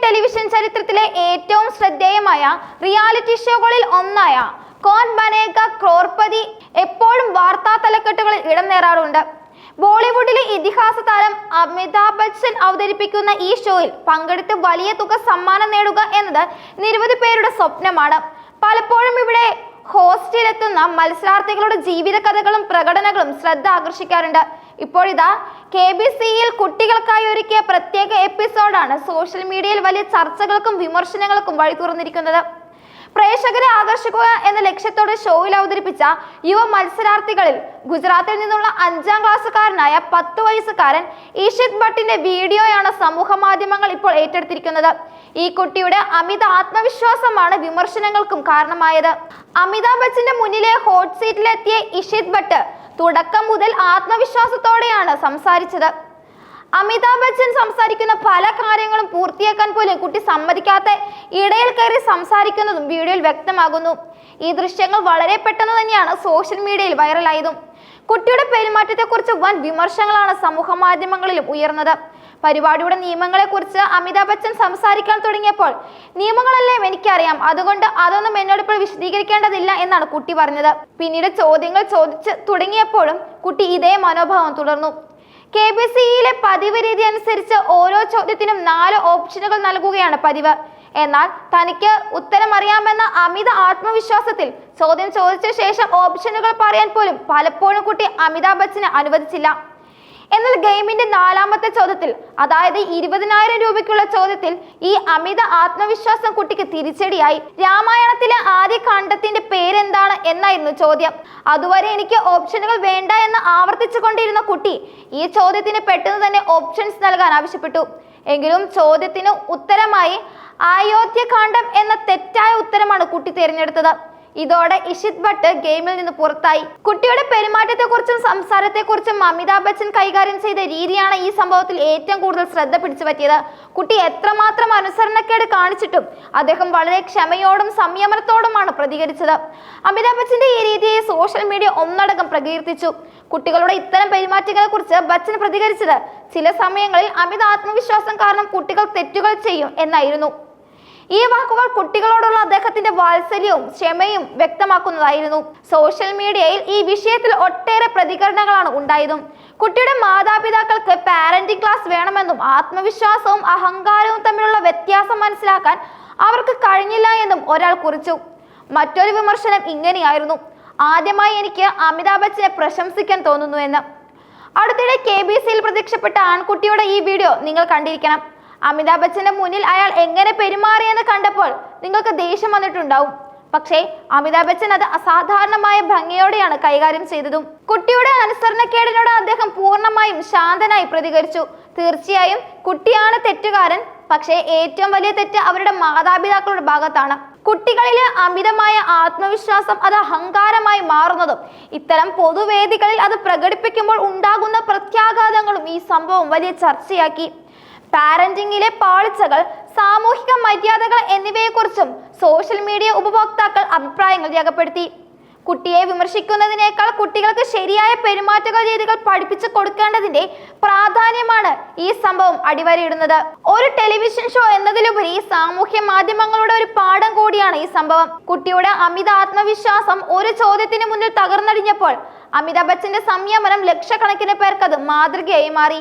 Television ചരിത്രത്തിലെ ഏറ്റവും ശ്രദ്ധേയമായ റിയാലിറ്റി ഷോകളിൽ ഒന്നായ കോൻ ബനേഗ ക്രോർപതി എപ്പോഴും വാർത്താ തലക്കെട്ടുകളിൽ ഇടം നേടാറുണ്ട്. ബോളിവുഡിലെ ഇതിഹാസ താരം അമിതാഭ് ബച്ചൻ അവതരിപ്പിക്കുന്ന ഈ ഷോയിൽ പങ്കെടുത്ത് വലിയ തുക സമ്മാനം നേടുക എന്നത് നിരവധി പേരുടെ സ്വപ്നമാണ്. പലപ്പോഴും ഇവിടെ ഹോസ്റ്റിലെത്തുന്ന മത്സരാർത്ഥികളുടെ ജീവിത കഥകളും പ്രകടനങ്ങളും ശ്രദ്ധ ആകർഷിക്കാറുണ്ട്. ഇപ്പോഴിതാ KBCയിൽ കുട്ടികൾക്കായി ഒരുക്കിയ പ്രത്യേക എപ്പിസോഡാണ് സോഷ്യൽ മീഡിയയിൽ വലിയ ചർച്ചകൾക്കും വിമർശനങ്ങൾക്കും വഴി തുറന്നിരിക്കുന്നത്. പ്രേക്ഷകരെ ആകർഷിക്കുക എന്ന ലക്ഷ്യത്തോടെ ഷോയിൽ അവതരിപ്പിച്ച യുവ മത്സരാർത്ഥികളിൽ ഗുജറാത്തിൽ നിന്നുള്ള 5ാം ക്ലാസ്സുകാരനായ 10 വയസ്സുകാരൻ ഇഷിത് ഭട്ടിന്റെ വീഡിയോയാണ് സമൂഹ മാധ്യമങ്ങൾ ഇപ്പോൾ ഏറ്റെടുത്തിരിക്കുന്നത്. ഈ കുട്ടിയുടെ അമിത ആത്മവിശ്വാസമാണ് വിമർശനങ്ങൾക്കും കാരണമായത്. അമിതാഭ് ബച്ചന്റെ മുന്നിലെ ഹോട്ട് സീറ്റിലെത്തിയ ഇഷിത് ഭട്ട് തുടക്കം മുതൽ ആത്മവിശ്വാസത്തോടെയാണ് സംസാരിച്ചത്. അമിതാഭ് ബച്ചൻ സംസാരിക്കുന്ന പല കാര്യങ്ങളും പൂർത്തിയാക്കാൻ പോലും കുട്ടി സമ്മതിക്കാത്ത ഇടയിൽ കയറി സംസാരിക്കുന്നതും വീഡിയോയിൽ വ്യക്തമാകുന്നു. ഈ ദൃശ്യങ്ങൾ വളരെ പെട്ടെന്ന് തന്നെയാണ് സോഷ്യൽ മീഡിയയിൽ വൈറലായതും. കുട്ടിയുടെ പെരുമാറ്റത്തെക്കുറിച്ച് വൻ വിമർശനങ്ങളാണ് സമൂഹ മാധ്യമങ്ങളിലും ഉയർന്നത്. പരിപാടിയുടെ നിയമങ്ങളെക്കുറിച്ച് അമിതാഭ് ബച്ചൻ സംസാരിക്കാൻ തുടങ്ങിയപ്പോൾ നിയമങ്ങളെല്ലാം എനിക്കറിയാം, അതുകൊണ്ട് അതൊന്നും എന്നോട് ഇപ്പോൾ വിശദീകരിക്കേണ്ടതില്ല എന്നാണ് കുട്ടി പറഞ്ഞത്. പിന്നീട് ചോദ്യങ്ങൾ ചോദിച്ച് തുടങ്ങിയപ്പോഴും കുട്ടി ഇതേ മനോഭാവം തുടർന്നു. KBCയിലെ പതിവ് രീതി അനുസരിച്ച് ഓരോ ചോദ്യത്തിനും 4 ഓപ്ഷനുകൾ നൽകുകയാണ് പതിവ്. എന്നാൽ തനിക്ക് ഉത്തരം അറിയാമെന്ന അമിത ആത്മവിശ്വാസത്തിൽ ചോദ്യം ചോദിച്ച ശേഷം ഓപ്ഷനുകൾ പറയാൻ പോലും പലപ്പോഴും കുട്ടി അമിതാഭ് ബച്ചനെ അനുവദിച്ചില്ല. എന്നാൽ ഗെയിമിന്റെ 4ാമത്തെ ചോദ്യത്തിൽ, അതായത് 20,000 രൂപയ്ക്കുള്ള ചോദ്യത്തിൽ ഈ അമിത ആത്മവിശ്വാസം കുട്ടിക്ക് തിരിച്ചടിയായി. രാമായണത്തിലെ ആദ്യ ഖണ്ഡത്തിന്റെ പേരെന്താണ് എന്നായിരുന്നു ചോദ്യം. അതുവരെ എനിക്ക് ഓപ്ഷനുകൾ വേണ്ട എന്ന് ആവർത്തിച്ചു കൊണ്ടിരുന്ന കുട്ടി ഈ ചോദ്യത്തിന് പെട്ടെന്ന് തന്നെ ഓപ്ഷൻസ് നൽകാൻ ആവശ്യപ്പെട്ടു. എങ്കിലും ചോദ്യത്തിന് ഉത്തരമായി അയോധ്യകാന്ഡം എന്ന തെറ്റായ ഉത്തരമാണ് കുട്ടി തിരഞ്ഞെടുത്തത്. ഇതോടെ ഇഷിത് ഭട്ട് ഗെയിമിൽ നിന്ന് പുറത്തായി. കുട്ടിയുടെ പെരുമാറ്റത്തെക്കുറിച്ചും സംസാരത്തെക്കുറിച്ചും അമിതാഭ് ബച്ചൻ കൈകാര്യം ചെയ്ത രീതിയാണ് ഈ സംഭവത്തിൽ ഏറ്റവും കൂടുതൽ ശ്രദ്ധ പിടിച്ചു പറ്റിയത്. കുട്ടി എത്രമാത്രം അനുസരണക്കേട് കാണിച്ചിട്ടും അദ്ദേഹം വളരെ ക്ഷമയോടും സംയമനത്തോടുമാണ് പ്രതികരിച്ചത്. അമിതാഭ് ബച്ചന്റെ ഈ രീതിയെ സോഷ്യൽ മീഡിയ ഒന്നടങ്കം പ്രകീർത്തിച്ചു. കുട്ടികളുടെ ഇത്തരം പെരുമാറ്റങ്ങളെ കുറിച്ച് ബച്ചൻ പ്രതികരിച്ചത്, ചില സമയങ്ങളിൽ അമിത ആത്മവിശ്വാസം കാരണം കുട്ടികൾ തെറ്റുകൾ ചെയ്യും എന്നായിരുന്നു. ഈ വാക്കുകൾ കുട്ടികളോടുള്ള അദ്ദേഹത്തിന്റെ വാത്സല്യവും ക്ഷമയും വ്യക്തമാക്കുന്നതായിരുന്നു. സോഷ്യൽ മീഡിയയിൽ ഈ വിഷയത്തിൽ ഒട്ടേറെ പ്രതികരണങ്ങളാണ് ഉണ്ടായതും. കുട്ടിയുടെ മാതാപിതാക്കൾക്ക് പാരന്റിംഗ് ക്ലാസ് വേണമെന്നും ആത്മവിശ്വാസവും അഹങ്കാരവും തമ്മിലുള്ള വ്യത്യാസം മനസ്സിലാക്കാൻ അവർക്ക് കഴിഞ്ഞില്ല എന്നും ഒരാൾ കുറിച്ചു. മറ്റൊരു വിമർശനം ഇങ്ങനെയായിരുന്നു, ആദ്യമായി എനിക്ക് അമിതാഭ് ബച്ചനെ പ്രശംസിക്കാൻ തോന്നുന്നു എന്ന്. അടുത്തിടെ KBCയിൽ പ്രത്യക്ഷപ്പെട്ട ആൺകുട്ടിയുടെ ഈ വീഡിയോ നിങ്ങൾ കണ്ടിരിക്കണം. അമിതാഭ് ബച്ചന്റെ മുന്നിൽ അയാൾ എങ്ങനെ പെരുമാറിയെന്ന് കണ്ടപ്പോൾ നിങ്ങൾക്ക് ദേഷ്യം വന്നിട്ടുണ്ടാവും. പക്ഷേ അമിതാഭ് ബച്ചൻ അത് അസാധാരണമായ ഭംഗിയോടെയാണ് കൈകാര്യം ചെയ്തതും. കുട്ടിയുടെ അനുസരണക്കേടിനോട് അദ്ദേഹം പൂർണ്ണമായും ശാന്തനായി പ്രതികരിച്ചു. തീർച്ചയായും കുട്ടിയാണ് തെറ്റുകാരൻ, പക്ഷേ ഏറ്റവും വലിയ തെറ്റ് അവരുടെ മാതാപിതാക്കളുടെ ഭാഗത്താണ്. കുട്ടികളിലെ അമിതമായ ആത്മവിശ്വാസം അത് അഹങ്കാരമായി മാറുന്നതും ഇത്തരം പൊതുവേദികളിൽ അത് പ്രകടിപ്പിക്കുമ്പോൾ ഉണ്ടാകുന്ന പ്രത്യാഘാതങ്ങളും ഈ സംഭവം വലിയ ചർച്ചയാക്കി. പാരന്റിംഗിലെ പാളിച്ചകൾ, സാമൂഹിക മര്യാദകൾ എന്നിവയെക്കുറിച്ചും സോഷ്യൽ മീഡിയ ഉപഭോക്താക്കൾ അഭിപ്രായങ്ങൾ രേഖപ്പെടുത്തി. കുട്ടിയെ വിമർശിക്കുന്നതിനേക്കാൾ കുട്ടികൾക്ക് ശരിയായ പെരുമാറ്റ രീതികൾ പഠിപ്പിച്ചു കൊടുക്കേണ്ടതിന്റെ പ്രാധാന്യമാണ് ഈ സംഭവം അടിവരയിടുന്നത്. ഒരു ടെലിവിഷൻ ഷോ എന്നതിലുപരി സാമൂഹ്യ മാധ്യമങ്ങളുടെ ഒരു പാഠം കൂടിയാണ് ഈ സംഭവം. കുട്ടിയുടെ അമിത ആത്മവിശ്വാസം ഒരു ചോദ്യത്തിന് മുന്നിൽ തകർന്നടിഞ്ഞപ്പോൾ അമിതാഭ് ബച്ചന്റെ സംയമനം ലക്ഷക്കണക്കിന് പേർക്ക് അത് മാതൃകയായി മാറി.